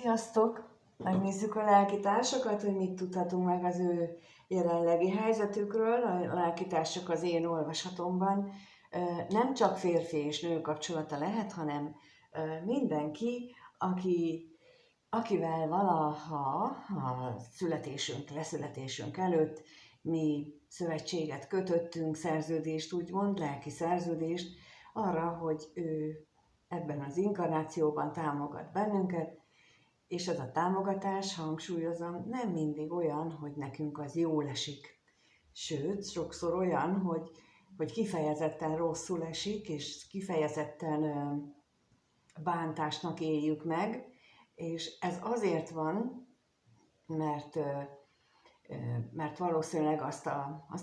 Sziasztok! Megnézzük a lelkitársakat, hogy mit tudhatunk meg az ő jelenlegi helyzetükről. A lelkitársak az én olvasatomban nem csak férfi és nő kapcsolata lehet, hanem mindenki, akivel valaha a leszületésünk előtt mi szövetséget kötöttünk, szerződést úgymond, lelki szerződést arra, hogy ő ebben az inkarnációban támogat bennünket, és ez a támogatás, hangsúlyozom, nem mindig olyan, hogy nekünk az jól esik. Sőt, sokszor olyan, hogy kifejezetten rosszul esik, és kifejezetten bántásnak éljük meg, és ez azért van, mert valószínűleg azt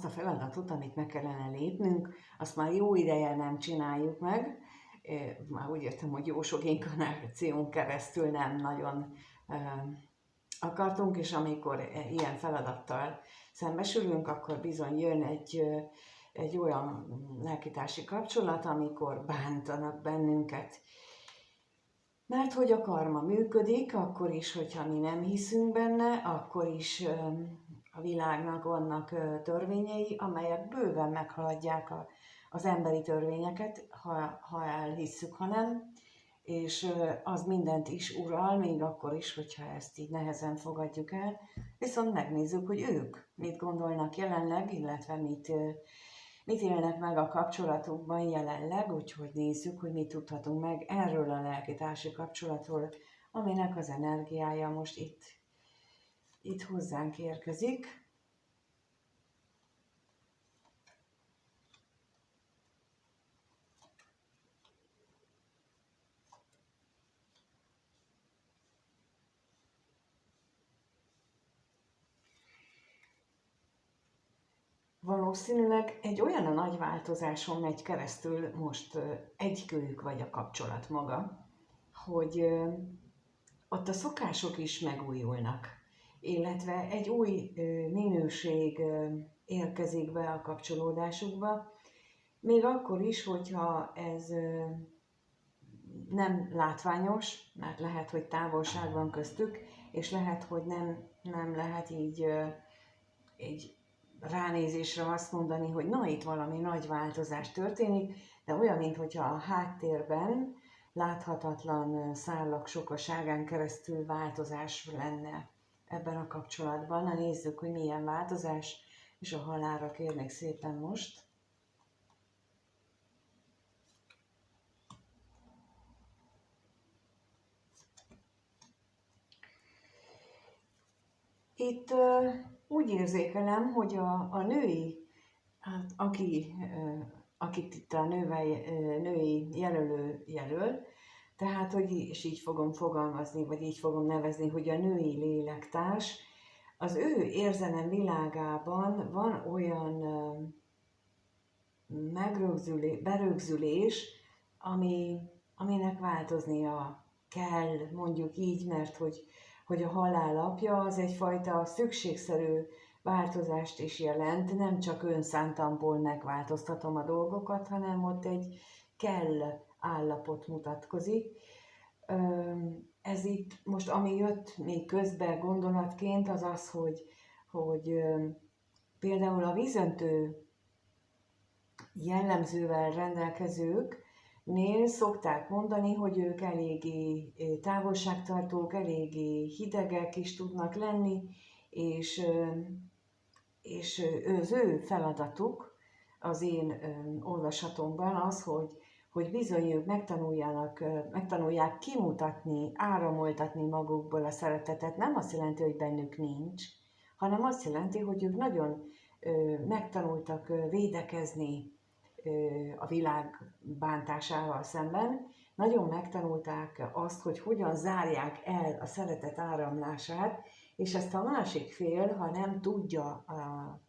a feladatot, amit meg kellene lépnünk, azt már jó ideje nem csináljuk meg. Már úgy értem, hogy jó sok inkarnáción keresztül nem nagyon akartunk, és amikor ilyen feladattal szembesülünk, akkor bizony jön egy olyan lelkitársi kapcsolat, amikor bántanak bennünket. Mert hogy a karma működik, akkor is, hogyha mi nem hiszünk benne, akkor is a világnak vannak törvényei, amelyek bőven meghaladják az emberi törvényeket, ha elhisszük, ha nem, és az mindent is ural, még akkor is, hogyha ezt így nehezen fogadjuk el. Viszont megnézzük, hogy ők mit gondolnak jelenleg, illetve mit élnek meg a kapcsolatukban jelenleg, úgyhogy nézzük, hogy mit tudhatunk meg erről a lelkitársi kapcsolatról, aminek az energiája most itt hozzánk érkezik. Valószínűleg egy olyan a nagy változáson megy keresztül most egykőjük vagy a kapcsolat maga, hogy ott a szokások is megújulnak, illetve egy új minőség érkezik be a kapcsolódásukba, még akkor is, hogyha ez nem látványos, mert lehet, hogy távolság van köztük, és lehet, hogy nem lehet így ránézésre azt mondani, hogy na, itt valami nagy változás történik, de olyan, mintha a háttérben láthatatlan szálak sokaságán keresztül változás lenne ebben a kapcsolatban. Na, nézzük, hogy milyen változás, és a halálra kérnék szépen most. Itt úgy érzékelem, hogy a női, hát akit itt a női jelölő jelöl, tehát, hogy és így fogom fogalmazni, vagy így fogom nevezni, hogy a női lélektárs, az ő érzelem világában van olyan berögzülés, aminek változnia kell, mondjuk így, mert hogy a halál apja az egyfajta szükségszerű változást is jelent, nem csak önszántamból megváltoztatom a dolgokat, hanem ott egy kell állapot mutatkozik. Ez itt most, ami jött még közbe gondolatként, az az, hogy például a vízöntő jellemzővel rendelkezőknél szokták mondani, hogy ők eléggé távolságtartók, eléggé hidegek is tudnak lenni, és az ő feladatuk az én olvasatomban az, hogy bizony ők megtanulják kimutatni, áramoltatni magukból a szeretetet. Nem azt jelenti, hogy bennük nincs, hanem azt jelenti, hogy ők nagyon megtanultak védekezni a világ bántásával szemben, nagyon megtanulták azt, hogy hogyan zárják el a szeretet áramlását, és ezt a másik fél, ha nem tudja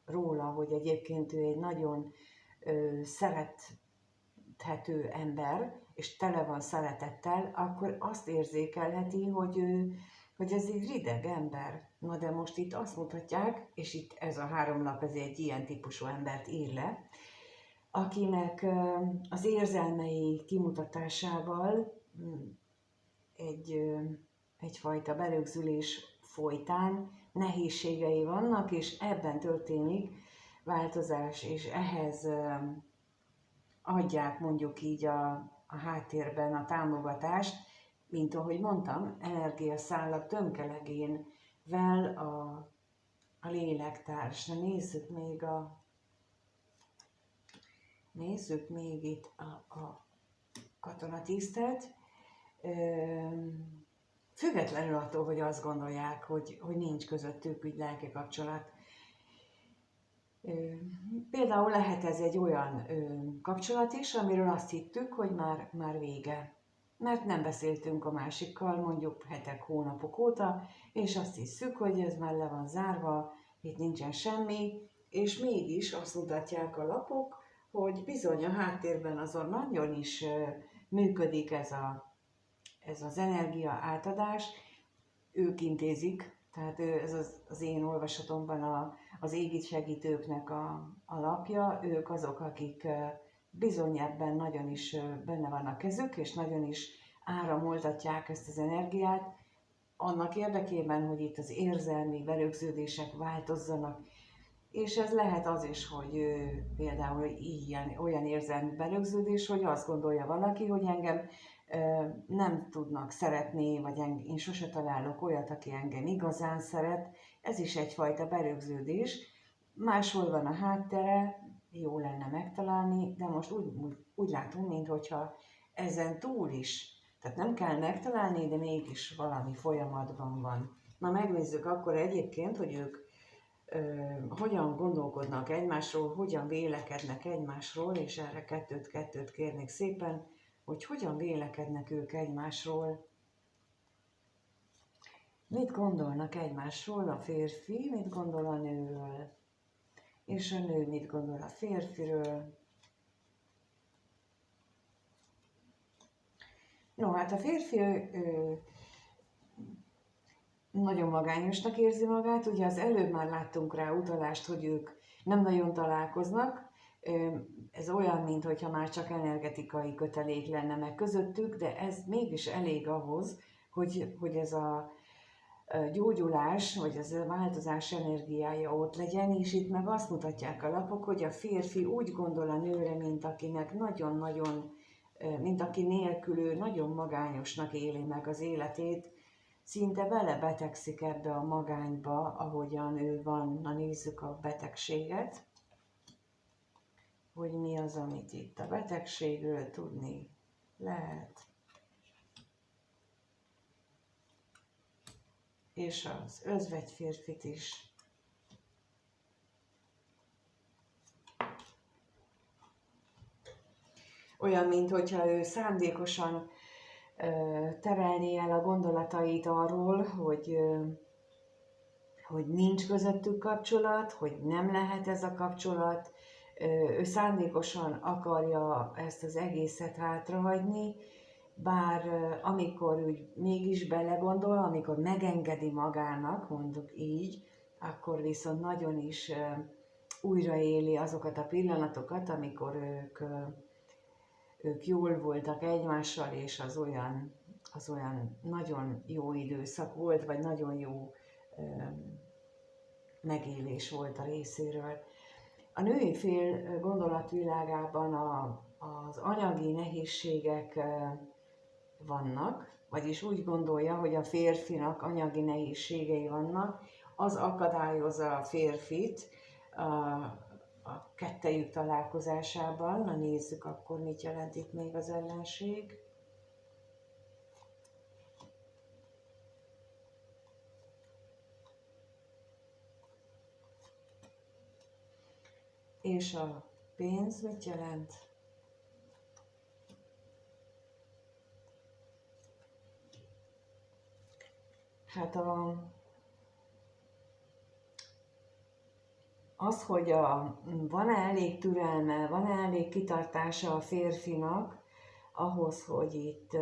róla, hogy egyébként ő egy nagyon szerethető ember, és tele van szeretettel, akkor azt érzékelheti, hogy ez egy rideg ember. Na de most itt azt mutatják, és itt ez a 3 lap, ez egy ilyen típusú embert ír le, akinek az érzelmei kimutatásával egy egyfajta berögzülés folytán nehézségei vannak, és ebben történik változás, és ehhez adják mondjuk így a háttérben a támogatást, mint ahogy mondtam, energiaszálak tömkelegénvel a lélektárs. Na nézzük még itt a katonatisztet. Függetlenül attól, hogy azt gondolják, hogy nincs közöttük úgy lelki kapcsolat. Például lehet ez egy olyan kapcsolat is, amiről azt hittük, hogy már vége. Mert nem beszéltünk a másikkal mondjuk hetek, hónapok óta, és azt hiszük, hogy ez már le van zárva, itt nincsen semmi, és mégis azt mutatják a lapok, hogy bizony a háttérben azon nagyon is működik ez az energia átadás, ők intézik, tehát ez az én olvasatomban az égi segítőknek a lapja, ők azok, akik bizony ebben nagyon is benne van a kezük, és nagyon is áramoltatják ezt az energiát, annak érdekében, hogy itt az érzelmi berögződések változzanak. És ez lehet az is, hogy például olyan érzelmi berögződés, hogy azt gondolja valaki, hogy engem nem tudnak szeretni, vagy én sose találok olyat, aki engem igazán szeret. Ez is egyfajta berögződés. Máshol van a háttere, jó lenne megtalálni, de most úgy látom, mintha ezen túl is, tehát nem kell megtalálni, de mégis valami folyamatban van. Na megnézzük akkor egyébként, hogy ők hogyan gondolkodnak egymásról, hogyan vélekednek egymásról, és erre kettőt kérnék szépen, hogy hogyan vélekednek ők egymásról. Mit gondolnak egymásról a férfi, mit gondol a nőről, és a nő mit gondol a férfiről. No, hát a férfi nagyon magányosnak érzi magát, ugye az előbb már láttunk rá utalást, hogy ők nem nagyon találkoznak, ez olyan, mintha már csak energetikai kötelék lenne meg közöttük, de ez mégis elég ahhoz, hogy ez a gyógyulás, vagy ez a változás energiája ott legyen, és itt meg azt mutatják a lapok, hogy a férfi úgy gondol a nőre, mint akinek nagyon-nagyon, mint aki nélkül ő nagyon magányosnak éli meg az életét, szinte belebetegszik ebbe a magányba, ahogyan ő van. Na nézzük a betegséget, hogy mi az, amit itt a betegségről tudni lehet. És az özvegy férfit is. Olyan, mintha ő szándékosan terelni el a gondolatait arról, hogy nincs közöttük kapcsolat, hogy nem lehet ez a kapcsolat, ő szándékosan akarja ezt az egészet hátrahagyni, bár amikor úgy mégis belegondol, amikor megengedi magának, mondjuk így, akkor viszont nagyon is újraéli azokat a pillanatokat, amikor ők jól voltak egymással, és az olyan nagyon jó időszak volt, vagy nagyon jó megélés volt a részéről. A női fél gondolatvilágában az anyagi nehézségek vannak, vagyis úgy gondolja, hogy a férfinak anyagi nehézségei vannak, az akadályozza a férfit a kettejük találkozásában. Na nézzük akkor, mit jelent itt még az ellenség. És a pénz mit jelent? Hát az, hogy van-e elég türelme, van-e elég kitartása a férfinak ahhoz, hogy itt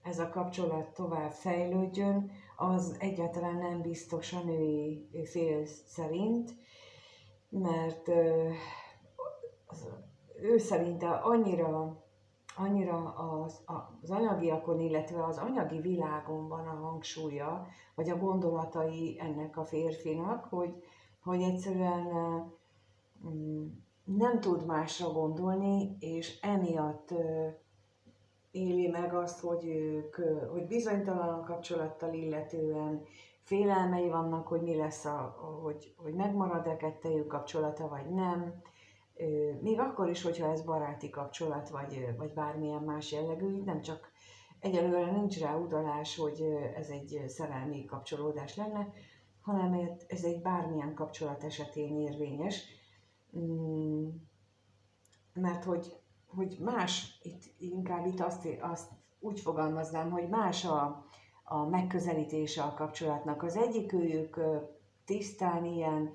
ez a kapcsolat tovább fejlődjön, az egyáltalán nem biztos a női fél szerint, mert ő szerinte annyira az anyagiakon, illetve az anyagi világon van a hangsúlya, vagy a gondolatai ennek a férfinak, hogy egyszerűen nem tud másra gondolni, és emiatt éli meg azt, hogy bizonytalan a kapcsolattal illetően, félelmei vannak, hogy mi lesz, hogy megmarad-e kettejük kapcsolata, vagy nem. Még akkor is, hogyha ez baráti kapcsolat, vagy bármilyen más jellegű, nem csak egyelőre nincs rá utalás, hogy ez egy szerelmi kapcsolódás lenne, hanem ez egy bármilyen kapcsolat esetén érvényes. Mert hogy más, inkább itt azt úgy fogalmaznám, hogy más a megközelítése a kapcsolatnak. Az egyikőjük tisztán ilyen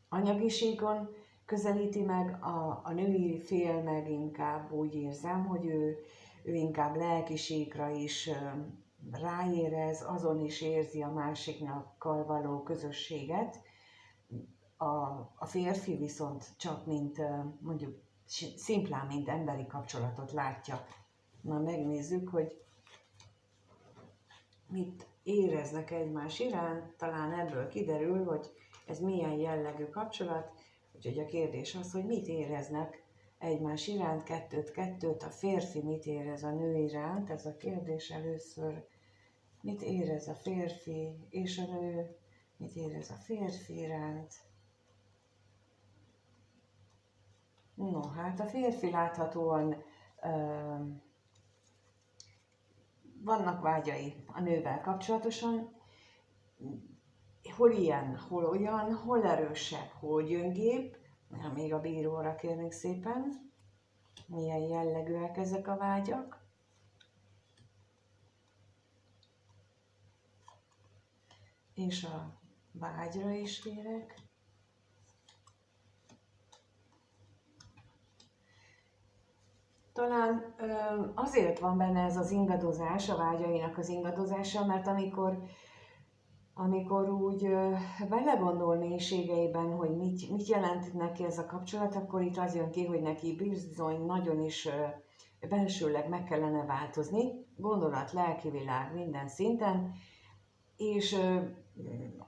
anyagiségon közelíti meg, a női fél meg inkább úgy érzem, hogy ő inkább lelkisíkra is ráérez, azon is érzi a másiknakkal való közösséget. A férfi viszont csak mint mondjuk szimplán, mint emberi kapcsolatot látja. Na megnézzük, hogy mit éreznek egymás iránt, talán ebből kiderül, hogy ez milyen jellegű kapcsolat, úgyhogy a kérdés az, hogy mit éreznek egymás iránt, kettőt, a férfi mit érez a nő iránt, ez a kérdés először, mit érez a férfi és a nő, mit érez a férfi iránt. No, hát a férfi láthatóan vannak vágyai a nővel kapcsolatosan, hol ilyen, hol olyan, hol erősebb, hol gyöngébb, még a bíróra kérnék szépen, milyen jellegűek ezek a vágyak. És a vágyra is kérek. Talán azért van benne ez az ingadozás, a vágyainak az ingadozása, mert amikor úgy belegondol mélységeiben, hogy mit jelent neki ez a kapcsolat, akkor itt az jön ki, hogy neki bizony nagyon is belsőleg meg kellene változni, gondolat, lelkivilág minden szinten, és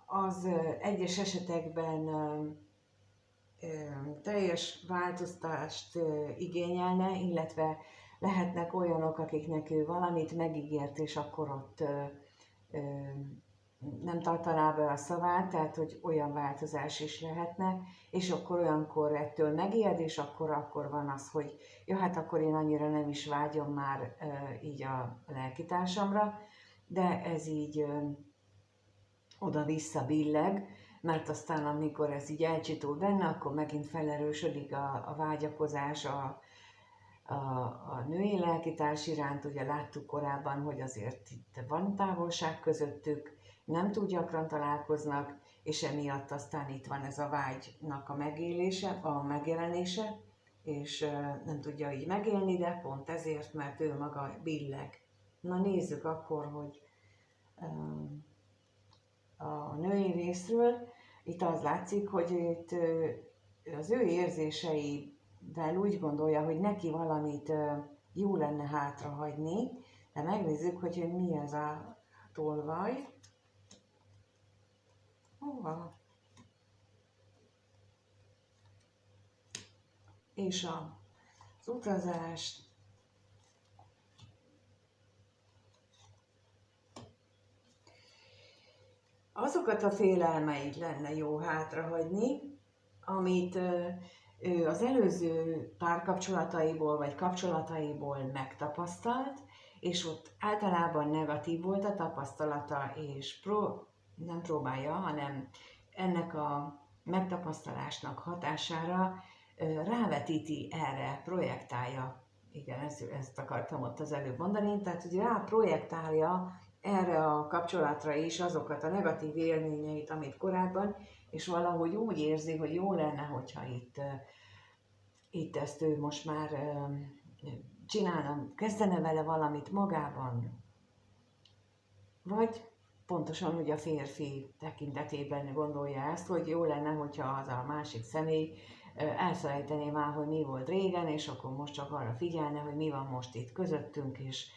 az egyes esetekben teljes változtást igényelne, illetve lehetnek olyanok, akiknek ő valamit megígért, és akkor ott nem tartaná be a szavát, tehát hogy olyan változás is lehetne, és akkor olyankor ettől megijed, és akkor van az, hogy jó, hát akkor én annyira nem is vágyom már így a lelkitársamra, de ez így oda-vissza billeg, mert aztán amikor ez így elcsitul benne, akkor megint felerősödik a vágyakozás a női lelkitárs iránt. Ugye láttuk korábban, hogy azért itt van távolság közöttük, nem túl gyakran találkoznak, és emiatt aztán itt van ez a vágynak a megélése, a megjelenése, és nem tudja így megélni, de pont ezért, mert ő maga billeg. Na nézzük akkor, hogy a női részről itt az látszik, hogy itt az ő érzéseivel úgy gondolja, hogy neki valamit jó lenne hátrahagyni, de megnézzük, hogy mi ez a tolvaj. Hova? És az utazás. Azokat a félelmeit lenne jó hátrahagyni, amit ő az előző párkapcsolataiból vagy kapcsolataiból megtapasztalt, és ott általában negatív volt a tapasztalata, és nem próbálja, hanem ennek a megtapasztalásnak hatására rávetíti erre, projektálja. Igen, ezt akartam ott az előbb mondani, tehát hogy ráprojektálja erre a kapcsolatra is azokat a negatív élményeit, amit korábban, és valahogy úgy érzi, hogy jó lenne, hogyha itt ezt ő most már csinálna, kezdene vele valamit magában. Vagy pontosan, hogy a férfi tekintetében gondolja ezt, hogy jó lenne, hogyha az a másik személy elfelejteni már, hogy mi volt régen, és akkor most csak arra figyelne, hogy mi van most itt közöttünk, és,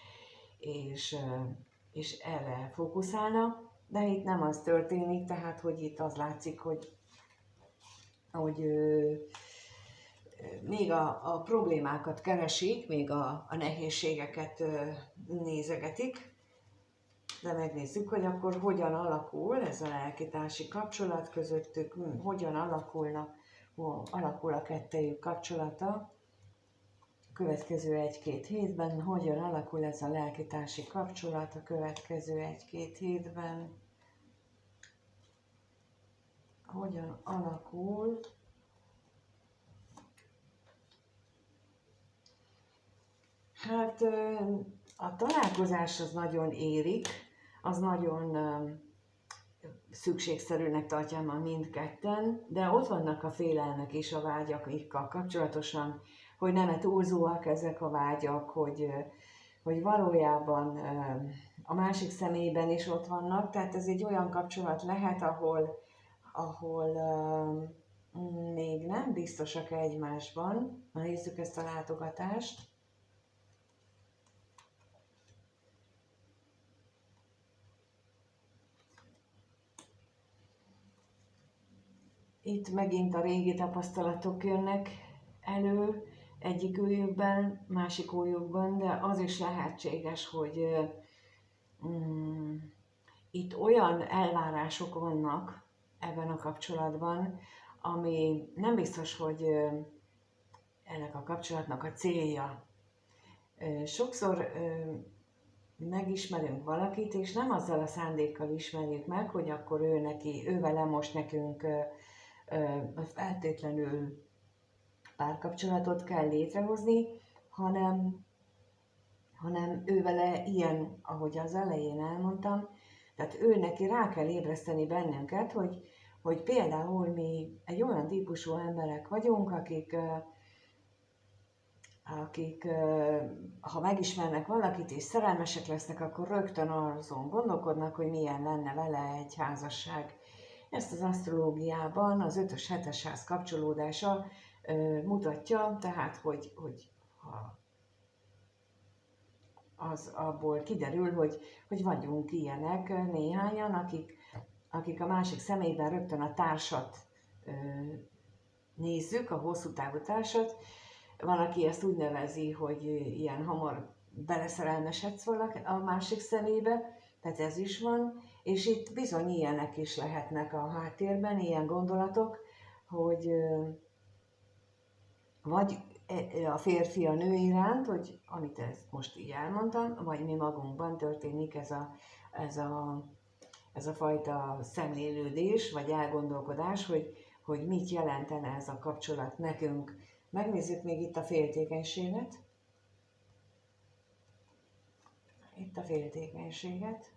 és erre fókuszálna. De itt nem az történik, tehát hogy itt az látszik, hogy még a problémákat keresik, még a nehézségeket nézegetik, de megnézzük, hogy akkor hogyan alakul ez a lelkitársi kapcsolat közöttük, hogyan alakul a kettejük kapcsolata a következő 1-2 hétben, hogyan alakul ez a lelkitársi kapcsolat a következő 1-2 hétben, hogyan alakul. Hát a találkozás az nagyon érik, az nagyon szükségszerűnek tartják már mindketten, de ott vannak a félelmek és a vágyakkal kapcsolatosan, hogy nem túlzóak ezek a vágyak, hogy valójában a másik személyben is ott vannak, tehát ez egy olyan kapcsolat lehet, ahol még nem biztosak egymásban. Na nézzük ezt a látogatást. Itt megint a régi tapasztalatok jönnek elő egyik őjükben, másik őjükben, de az is lehetséges, hogy itt olyan elvárások vannak ebben a kapcsolatban, ami nem biztos, hogy ennek a kapcsolatnak a célja. Sokszor megismerünk valakit, és nem azzal a szándékkal ismerjük meg, hogy akkor ő vele most nekünk feltétlenül párkapcsolatot kell létrehozni, hanem ő vele ilyen, ahogy az elején elmondtam, tehát ő neki rá kell ébreszteni bennünket, hogy például mi egy olyan típusú emberek vagyunk, akik ha megismernek valakit és szerelmesek lesznek, akkor rögtön azon gondolkodnak, hogy milyen lenne vele egy házasság. Ezt az asztrológiában az 5-ös 7-es ház kapcsolódása mutatja, tehát hogy az abból kiderül, hogy vagyunk ilyenek néhányan, akik a másik személyben rögtön a társat nézzük, a hosszú távú társat. Van, aki ezt úgy nevezi, hogy ilyen hamar beleszerelmesedsz a másik szemébe, tehát ez is van, és itt bizony ilyenek is lehetnek a háttérben, ilyen gondolatok, hogy vagy a férfi a nő iránt, hogy amit ezt most így elmondtam, vagy mi magunkban történik ez a fajta szemlélődés, vagy elgondolkodás, hogy mit jelentene ez a kapcsolat nekünk. Megnézzük még itt a féltékenységet. Itt a féltékenységet.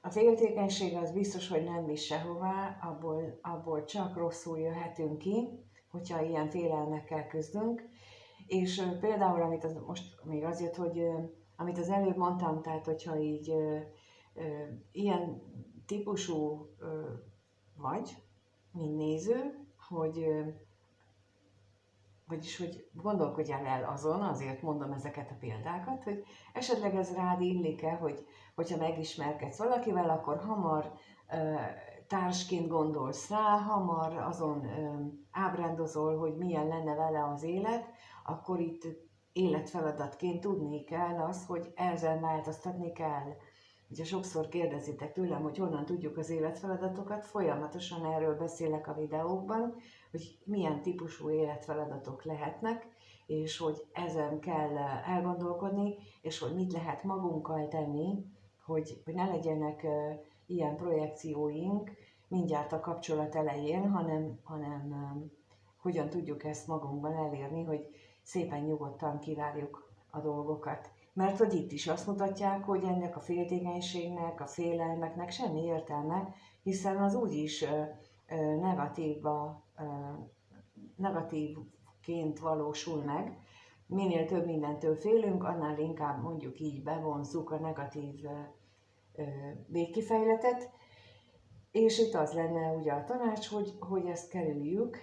A féltékenység az biztos, hogy nem visz sehová, abból csak rosszul jöhetünk ki, hogyha ilyen félelmekkel küzdünk. És például, most még az jött, hogy amit az előbb mondtam, tehát hogyha így ilyen típusú vagy, mint néző, vagyis hogy gondolkodjál el azon, azért mondom ezeket a példákat, hogy esetleg ez rád illik-e, hogyha megismerkedsz valakivel, akkor hamar társként gondolsz rá, hamar azon ábrándozol, hogy milyen lenne vele az élet, akkor itt életfeladatként tudni kell az, hogy ezzel változtatni kell. Ugye sokszor kérdezitek tőlem, hogy honnan tudjuk az életfeladatokat, folyamatosan erről beszélek a videókban, hogy milyen típusú életfeladatok lehetnek, és hogy ezen kell elgondolkodni, és hogy mit lehet magunkkal tenni, hogy ne legyenek ilyen projekcióink mindjárt a kapcsolat elején, hanem hogyan tudjuk ezt magunkban elérni, hogy szépen nyugodtan kivárjuk a dolgokat. Mert hogy itt is azt mutatják, hogy ennek a féltékenységnek, a félelmeknek semmi értelme, hiszen az úgyis negatívként valósul meg. Minél több mindentől félünk, annál inkább mondjuk így bevonzzuk a negatív végkifejletet, és itt az lenne ugye a tanács, hogy ezt kerüljük,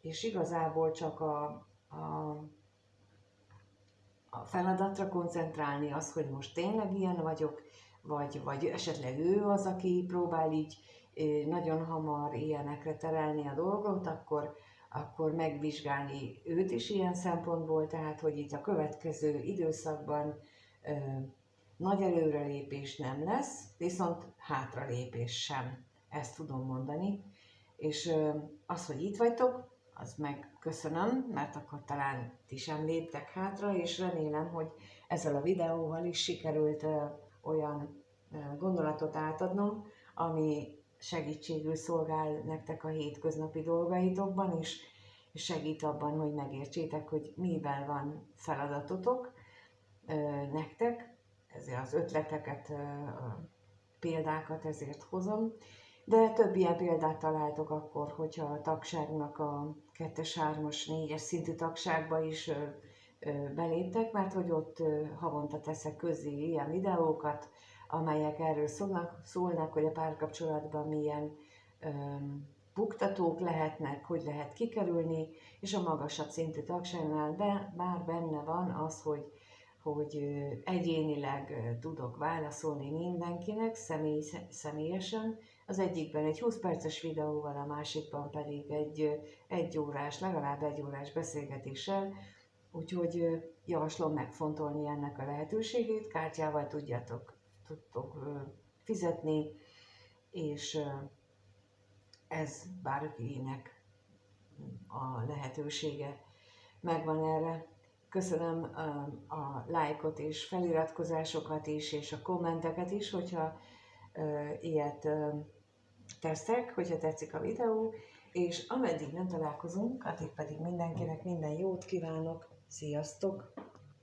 és igazából csak a feladatra koncentrálni, az, hogy most tényleg ilyen vagyok, vagy esetleg ő az, aki próbál így nagyon hamar ilyenekre terelni a dolgot, akkor megvizsgálni őt is ilyen szempontból, tehát hogy itt a következő időszakban nagy előrelépés nem lesz, viszont hátralépés sem. Ezt tudom mondani. És az, hogy itt vagytok, az meg köszönöm, mert akkor talán ti sem léptek hátra, és remélem, hogy ezzel a videóval is sikerült olyan gondolatot átadnom, ami segítségül szolgál nektek a hétköznapi dolgaitokban, és segít abban, hogy megértsétek, hogy mivel van feladatotok nektek, ezért az ötleteket, példákat ezért hozom, de több ilyen példát találtok akkor, hogyha a tagságnak a 2-es, 3-as, 4-es szintű tagságba is beléptek, mert hogy ott havonta teszek közzé ilyen videókat, amelyek erről szólnak, hogy a párkapcsolatban milyen buktatók lehetnek, hogy lehet kikerülni, és a magasabb szintű tagságnál már benne van az, hogy egyénileg tudok válaszolni mindenkinek, személyesen. Az egyikben egy 20 perces videóval, a másikban pedig legalább egy órás beszélgetéssel, úgyhogy javaslom megfontolni ennek a lehetőségét, kártyával tudtok fizetni, és ez bárkinek a lehetősége megvan erre. Köszönöm a lájkot és feliratkozásokat is, és a kommenteket is, hogyha ilyet tesztek, hogyha tetszik a videó, és ameddig nem találkozunk, addig pedig mindenkinek minden jót kívánok. Sziasztok!